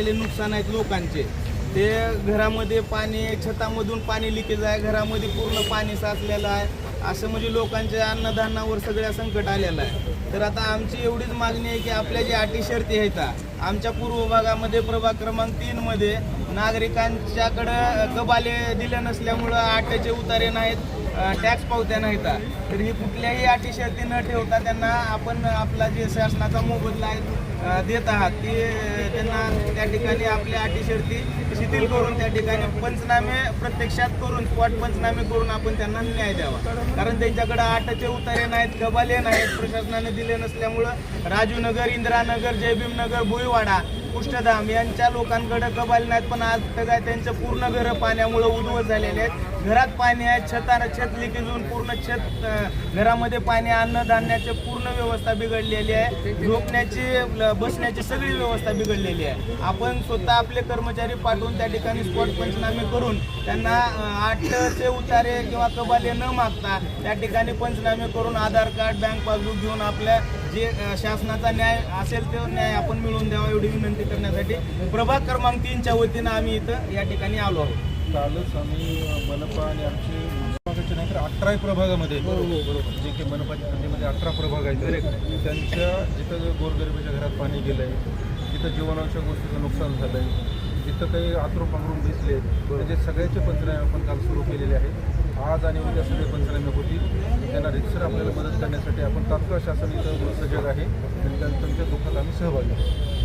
झालेले नुकसान आहेत लोकांचे, ते घरामध्ये पाणी, छतामधून पाणी लिकेज आहे, घरामध्ये पूर्ण पाणी साचलेलं आहे, असं म्हणजे लोकांच्या अन्नधान्यावर सगळ्या संकट आलेलं आहे. तर आता आमची एवढीच मागणी आहे की आपल्या जे अटी शर्ती आहेत, आमच्या पूर्व भागामध्ये प्रभाग क्रमांक 3 मध्ये नागरिकांच्याकडं कबाले दिले नसल्यामुळं आट्याचे उतारे नाहीत, टॅक्स पावत्या नाहीत. तर ही कुठल्याही अटी शर्ती न ठेवता त्यांना आपण आपला जे शासनाचा मोबदला आहे देत आहात ती त्यांना त्या ठिकाणी आपल्या अटी शर्ती शिथिल करून त्या ठिकाणी पंचनामे प्रत्यक्षात करून स्पॉट पंचनामे करून आपण त्यांना न्याय द्यावा. कारण त्यांच्याकडे आटाचे उतारे नाहीत, कबाले नाहीत, प्रशासनाने दिले नसल्यामुळं राजूनगर, इंदिरानगर, जयभीमनगर, भुईवाडा, कुष्ठधाम यांच्या लोकांकडे कबाले नाहीत, पण आज काय त्यांचं पूर्ण घरं पाण्यामुळे उद्ध्वस्त झालेले आहेत. घरात पाणी आहे, छत लिकेज होऊन पूर्ण छत, घरामध्ये पाणी, अन्नधान्याची पूर्ण व्यवस्था बिघडलेली आहे, झोपण्याची, बसण्याची सगळी व्यवस्था बिघडलेली आहे. आपण स्वतः आपले कर्मचारी पाठवून त्या ठिकाणी स्पॉट पंचनामे करून त्यांना आठचे उतारे किंवा कबाले न मागता त्या ठिकाणी पंचनामे करून आधार कार्ड, बँक पासबुक घेऊन आपल्या जे शासनाचा न्याय असेल तो न्याय आपण मिळवून द्यावा एवढी विनंती करण्यासाठी प्रभाग क्रमांक 3च्या वतीनं आम्ही इथं या ठिकाणी आलो आहोत. कालच आम्ही मनपा आणि आमचे विभागाचे नाही तर 18 प्रभागामध्ये जे की मनपाच्या हद्दीमध्ये 18 प्रभाग आहेत, त्यांच्या जिथं गोरगरिबाच्या घरात पाणी गेलं आहे, जिथं जीवनावश्यक गोष्टीचं नुकसान झालं आहे, जिथं काही आतरून पांघरून दिसले, त्याचे सगळ्याचे पंचनामे आपण काल सुरू केलेले आहेत. आज आणि उद्या सगळे पंचनामे होतील. त्यांना रितसर आपल्याला मदत करण्यासाठी आपण तात्काळ शासन इथं सजग आहे आणि त्यांच्या दुःखात आम्ही सहभागी आहोत.